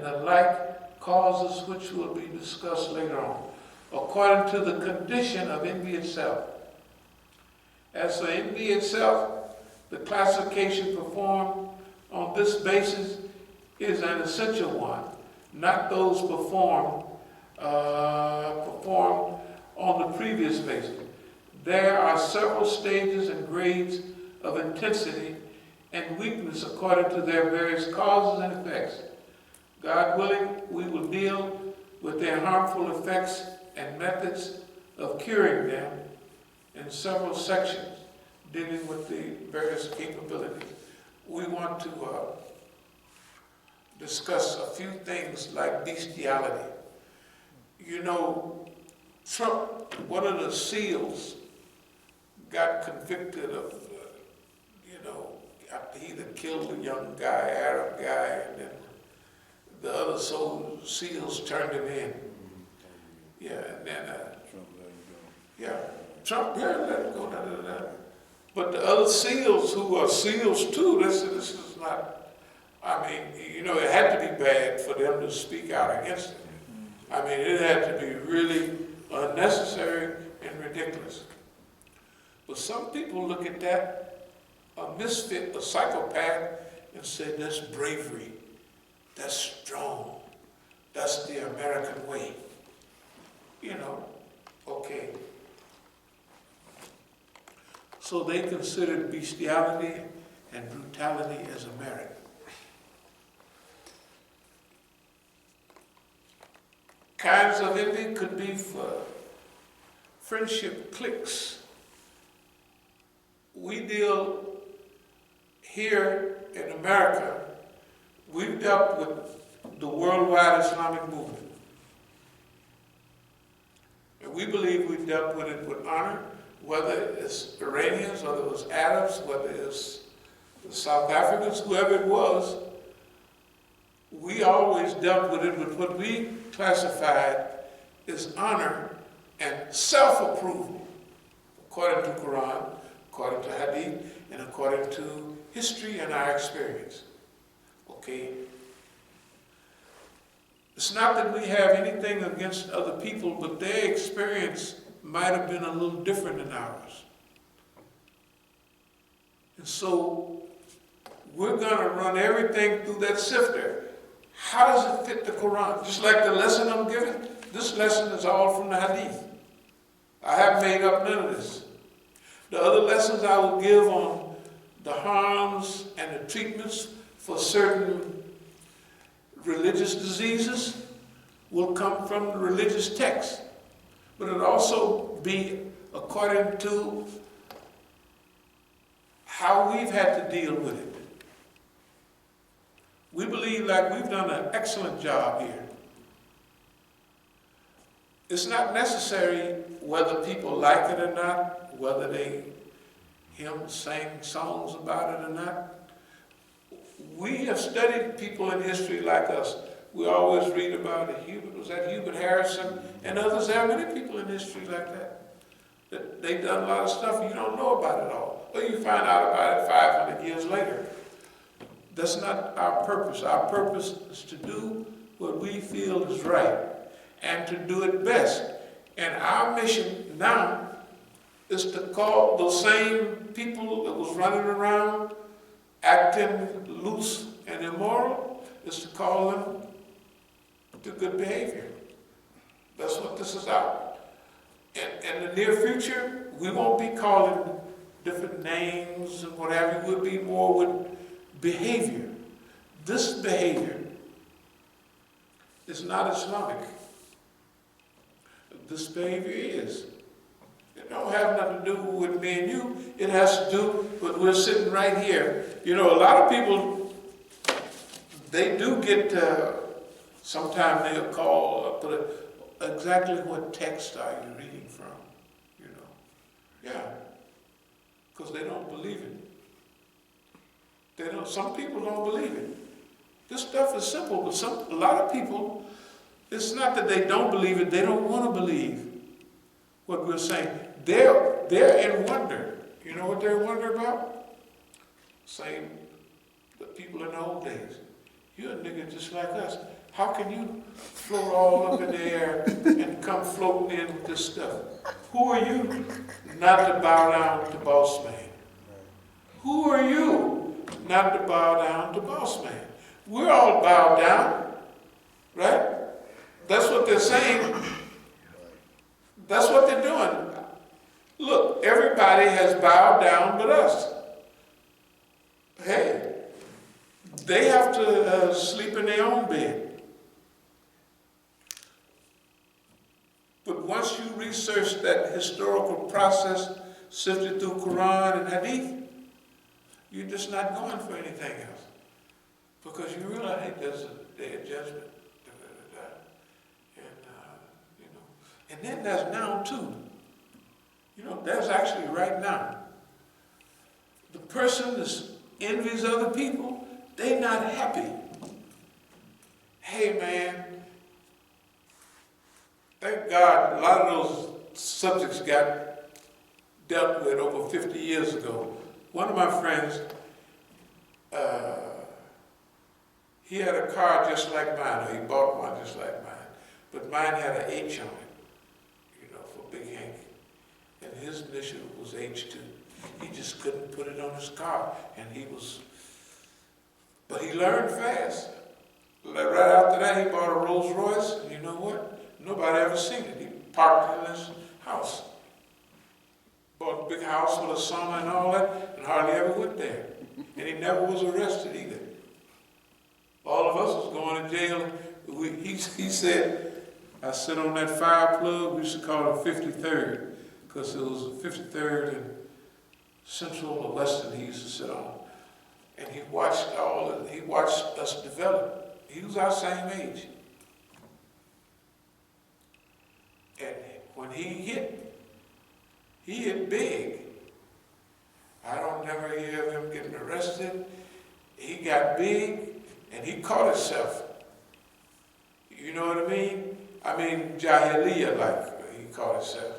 the like causes which will be discussed later on, according to the condition of envy itself. As for envy itself, the classification performed on this basis is an essential one, not those performed on the previous basis. There are several stages and grades of intensity and weakness according to their various causes and effects. God willing, we will deal with their harmful effects and methods of curing them in several sections, dealing with the various capabilities. We want to discuss a few things like bestiality. You know, Trump, one of the SEALs, got convicted of, after he had killed a young guy, Arab guy, and then the other SEALs turned him in. Yeah, and then Trump let him go. But the other SEALs who are SEALs too, this is not, it had to be bad for them to speak out against it. It had to be really unnecessary and ridiculous. But some people look at that, a misfit, a psychopath, and say that's bravery, that's strong, that's the American way. Okay. So they considered bestiality and brutality as a merit. Kinds of envy could be for friendship cliques. We deal here in America, we've dealt with the worldwide Islamic movement. And we believe we've dealt with it with honor, whether it's Iranians, whether it was Arabs, whether it's the South Africans, whoever it was, we always dealt with it with what we classified as honor and self-approval, according to Quran, according to Hadith, and according to history and our experience. Okay? It's not that we have anything against other people, but their experience might have been a little different than ours. And so we're going to run everything through that sifter. How does it fit the Quran? Just like the lesson I'm giving, this lesson is all from the Hadith. I haven't made up none of this. The other lessons I will give on the harms and the treatments for certain religious diseases will come from the religious text. But it'll also be according to how we've had to deal with it. We believe like we've done an excellent job here. It's not necessary whether people like it or not, whether they sing songs about it or not. We have studied people in history like us. We always read about it. Hubert Harrison and others. There are many people in history like that. They've done a lot of stuff you don't know about it all. Or you find out about it 500 years later. That's not our purpose. Our purpose is to do what we feel is right and to do it best. And our mission now is to call those same people that was running around acting loose and immoral, is to call them to good behavior. That's what this is about. In the near future, we won't be calling different names and what have you. We'll be more with behavior. This behavior is not Islamic. This behavior is. It don't have nothing to do with me and you. It has to do with we're sitting right here. A lot of people, they do get, sometimes they'll call, exactly what text are you reading from? Yeah, because they don't believe it. Some people don't believe it. This stuff is simple, but a lot of people, it's not that they don't believe it, they don't want to believe what we're saying. They're in wonder. You know what they're in wonder about? Same the people in the old days. You're a nigga just like us. How can you float all up in the air and come floating in with this stuff? Who are you not to bow down to boss man? Who are you not to bow down to boss man? We're all bowed down, right? That's what they're saying. That's what they're doing. Look, everybody has bowed down but us. Hey, they have to sleep in their own bed. But once you research that historical process sifted through Quran and Hadith, you're just not going for anything else. Because you realize, hey, there's a day of judgment. And then there's now too. There's actually right now. The person that envies other people, they're not happy. Hey man, thank God a lot of those subjects got dealt with over 50 years ago. One of my friends, he had a car just like mine, or he bought one just like mine, but mine had an H on it. Big Hank, and his initial was H2. He just couldn't put it on his car, but he learned fast. Right after that, he bought a Rolls Royce, and you know what? Nobody ever seen it. He parked in his house. Bought a big house with a sauna and all that, and hardly ever went there. And he never was arrested either. All of us was going to jail. He said, I sit on that fire plug, we used to call it 53rd, because it was 53rd and Central or Western he used to sit on. And he watched us develop. He was our same age. And when he hit big. I don't never hear of him getting arrested. He got big and he caught himself. You know what I mean? Jahiliyyah, like, he called himself.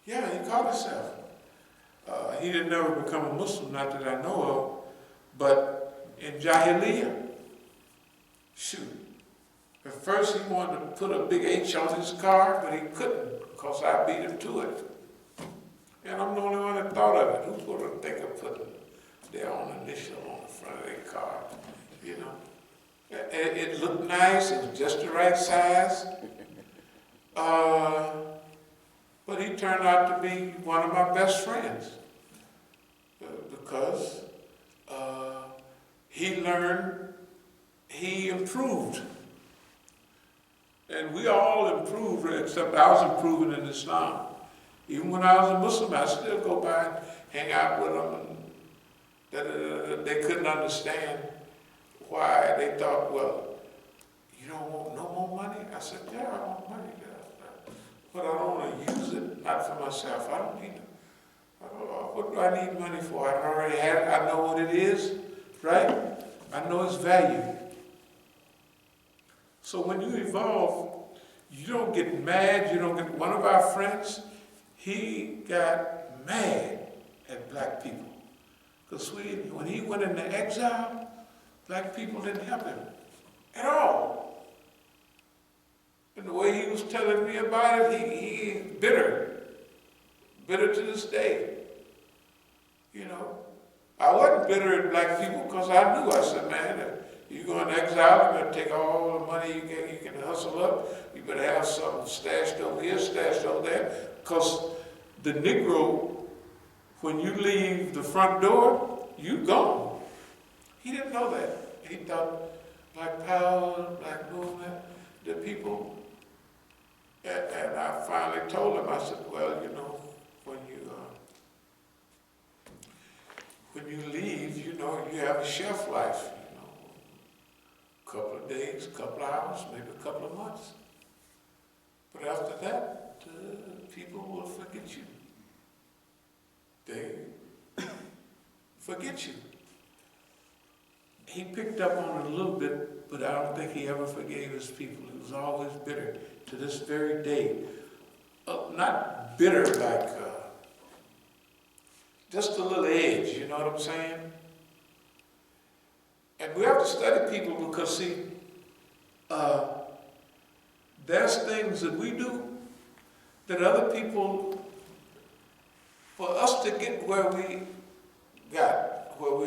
Yeah, he called himself. He didn't never become a Muslim, not that I know of, but in Jahiliyyah, shoot. At first he wanted to put a big H on his car, but he couldn't, because I beat him to it. And I'm the only one that thought of it. Who's going to think of putting their own initial on the front of their car, It looked nice, it was just the right size. But he turned out to be one of my best friends because he learned, he improved. And we all improved, except I was improving in Islam. Even when I was a Muslim, I still go by and hang out with them. And they couldn't understand why they thought, well, you don't want no more money? I said, yeah, I want money. But I don't want to use it, not for myself. I don't need it. What do I need money for? I already have it. I know what it is, right? I know its value. So when you evolve, you don't get mad. One of our friends, he got mad at black people. Because when he went into exile, black people didn't help him at all. And the way he was telling me about it, he's bitter to this day. I wasn't bitter at black people because I knew. I said, man, if you go in exile, you're going to take all the money you can hustle up. You better have something stashed over here, stashed over there. Because the Negro, when you leave the front door, you gone. He didn't know that. He thought black power, black movement, the people. And I finally told him, I said, well, when you leave, you have a shelf life, a couple of days, a couple of hours, maybe a couple of months. But after that, people will forget you. They forget you. He picked up on it a little bit, but I don't think he ever forgave his people. He was always bitter to this very day. Not bitter like just a little edge, you know what I'm saying? And we have to study people because, see, there's things that we do that other people, for us to get where we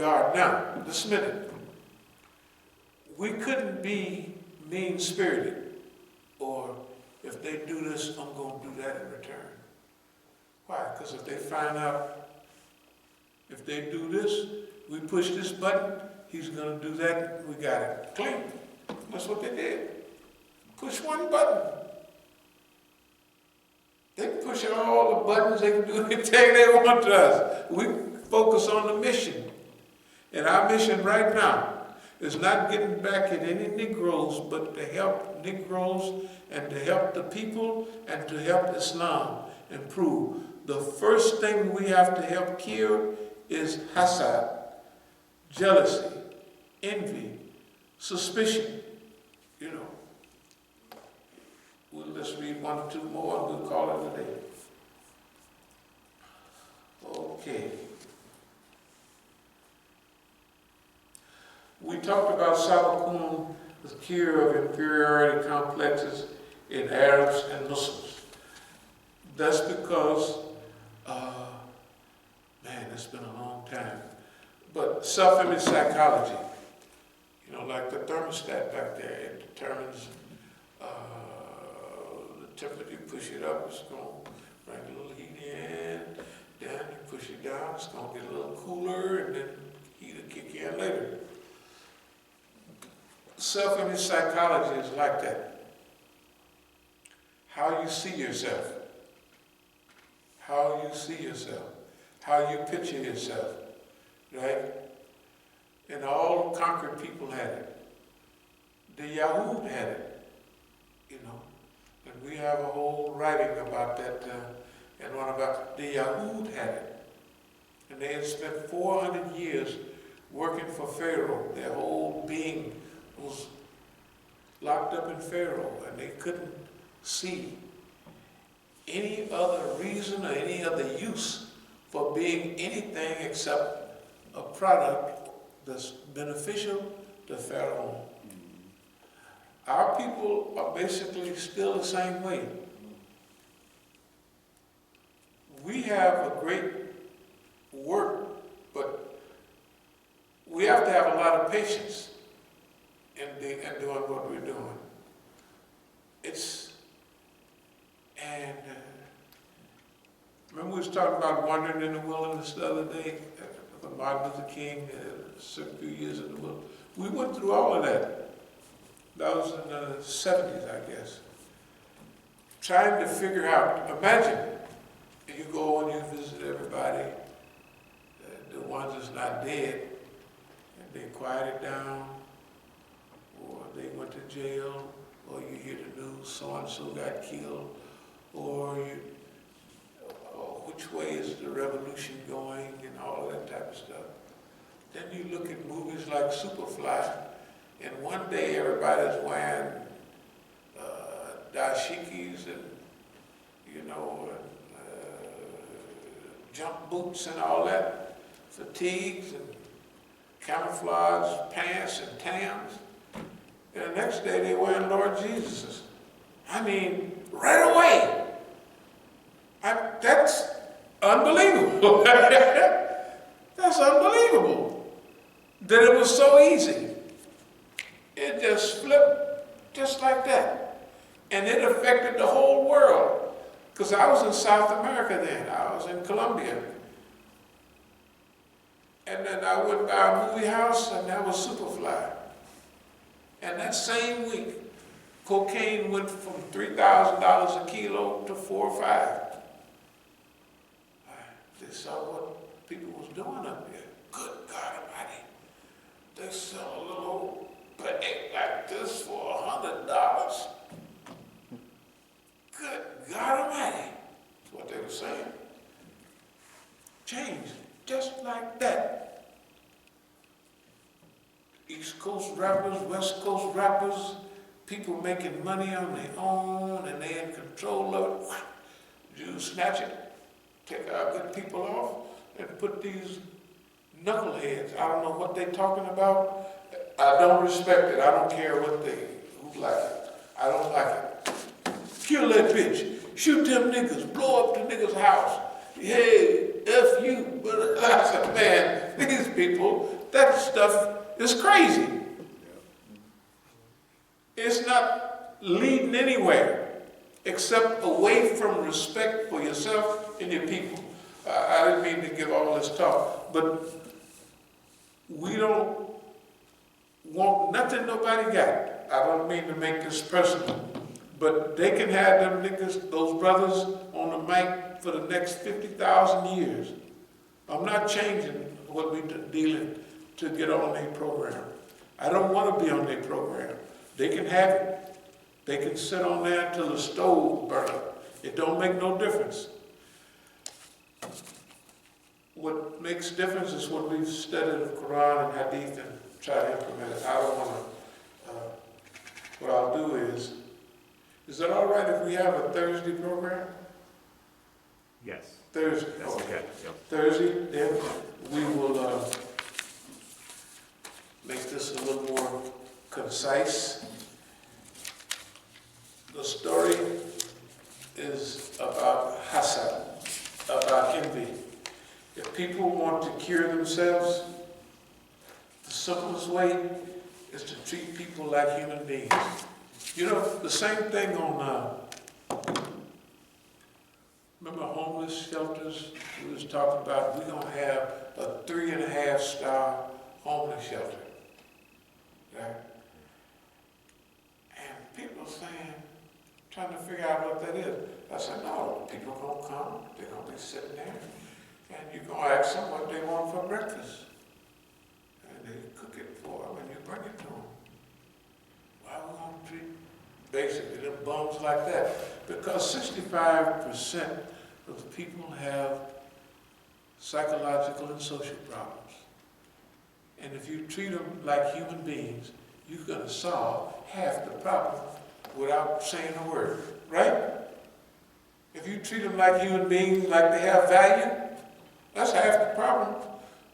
are now, this minute, we couldn't be mean-spirited, or if they do this, I'm going to do that in return. Why? Because if they find out, if they do this, we push this button, he's going to do that, we got it clean. That's what they did. Push one button. They can push all the buttons, they can do anything they want to us. We focus on the mission. And our mission right now is not getting back at any Negroes, but to help Negroes and to help the people and to help Islam improve. The first thing we have to help cure is Hasad, jealousy, envy, suspicion. You know. Let's read one or two more and we'll call it a day. Okay. We talked about As-Sabiqun, the cure of inferiority complexes in Arabs and Muslims. That's because, man, it's been a long time. But self-image psychology, you know, like the thermostat back there, it determines the temperature. You push it up, it's going to bring a little heat in. Then you push it down, it's going to get a little cooler, and then heat will kick in later. Self-image psychology is like that. How you see yourself. How you see yourself. How you picture yourself. Right? And all conquered people had it. The Yahud had it. You know. And we have a whole writing about that, and one about the Yahud had it. And they had spent 400 years working for Pharaoh. Their whole being was locked up in Pharaoh, and they couldn't see any other reason or any other use for being anything except a product that's beneficial to Pharaoh. Our people are basically still the same way. We have a great work, but we have to have a lot of patience in doing what we're doing. Remember we was talking about wandering in the wilderness the other day, with Martin Luther King, a few years in the wilderness. We went through all of that. That was in the 70s, I guess. Trying to figure out, imagine, you go and you visit everybody, the ones that's not dead, and they quiet it down, or they went to jail, or you hear the news, so-and-so got killed, or which way is the revolution going, and all of that type of stuff. Then you look at movies like Superfly, and one day everybody's wearing dashikis and, jump boots and all that, fatigues and camouflage pants and tams. And the next day they're wearing Lord Jesus's. I mean, right away. That's unbelievable. That's unbelievable. That it was so easy. It just flipped just like that. And it affected the whole world. Because I was in South America then. I was in Colombia. And then I went by a movie house, and that was Superfly. And that same week, cocaine went from $3,000 a kilo to $4,000 or $5,000. They saw what people was doing up there. Good God Almighty. They sell a little bag like this for $100. Good God Almighty. That's what they were saying. Changed just like that. East Coast rappers, West Coast rappers, people making money on their own and they in control of it. Jews snatch it, take our good people off, and put these knuckleheads. I don't know what they're talking about. I don't respect it. I don't care what who like it. I don't like it. kill that bitch, shoot them niggas, blow up the nigga's house. Hey, F you. But I said, man, these people, that stuff is crazy. It's not leading anywhere except away from respect for yourself and your people. I didn't mean to give all this talk, but we don't want nothing nobody got. I don't mean to make this personal, but they can have them niggas, those brothers, on the mic for the next 50,000 years. I'm not changing what we're dealing to get on their program. I don't want to be on their program. They can have it. They can sit on there until the stove burns up. It don't make no difference. What makes difference is what we've studied of Quran and Hadith and try to implement it. I don't want to, what I'll do is that all right if we have a Thursday program? Yes. Thursday. That's okay. Yep. Thursday, then we will make this a little more concise. The story is about Hasad, about envy. If people want to cure themselves, the simplest way is to treat people like human beings. You know, the same thing on, remember homeless shelters? We was talking about we're going to have a 3.5-star homeless shelter. Right? And people saying, trying to figure out what that is. I said, no, people going to come, they're going to be sitting there, and you're going to ask them what they want for breakfast. And they cook it for them, and you bring it to them. Why are we going to treat basically them bums like that? Because 65% of the people have psychological and social problems. And if you treat them like human beings, you're going to solve half the problem without saying a word, right? If you treat them like human beings, like they have value, that's half the problem.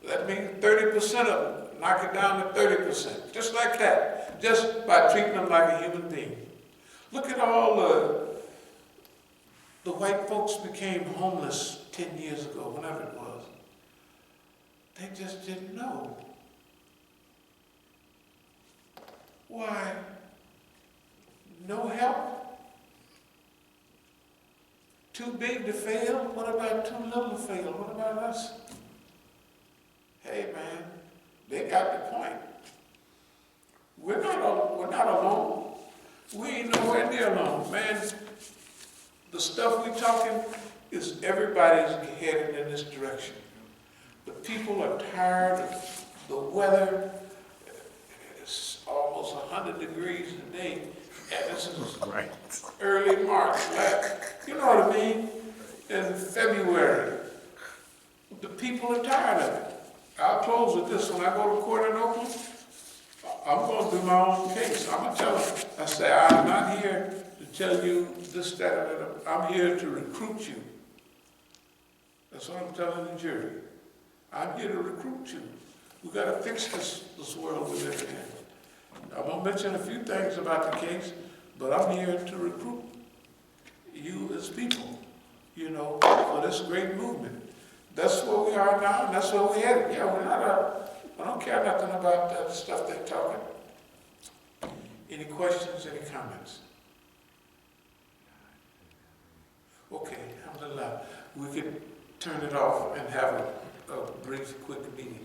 That means 30% of them, knock it down to 30%, just like that, just by treating them like a human being. Look at all the white folks became homeless 10 years ago, whenever it was. They just didn't know. Why? No help? Too big to fail? What about too little to fail? What about us? Hey man, they got the point. We're not alone. We ain't nowhere near alone. Man, the stuff we're talking is everybody's headed in this direction. But people are tired of the weather. It's almost 100 degrees today, and this is Right. early March, you know what I mean? In February. The people are tired of it. I'll close with this. When I go to court in Oakland, I'm going to do my own case. I'm going to tell them, I say, I'm not here to tell you this, that, and that. I'm here to recruit you. That's what I'm telling the jury. I'm here to recruit you. We've got to fix this world we live in. I'm going to mention a few things about the case, but I'm here to recruit you as people, you know, for this great movement. That's where we are now, and that's where we're headed. Yeah, I don't care nothing about that stuff they're talking. Any questions, any comments? Okay, alhamdulillah. We could turn it off and have a brief, quick meeting.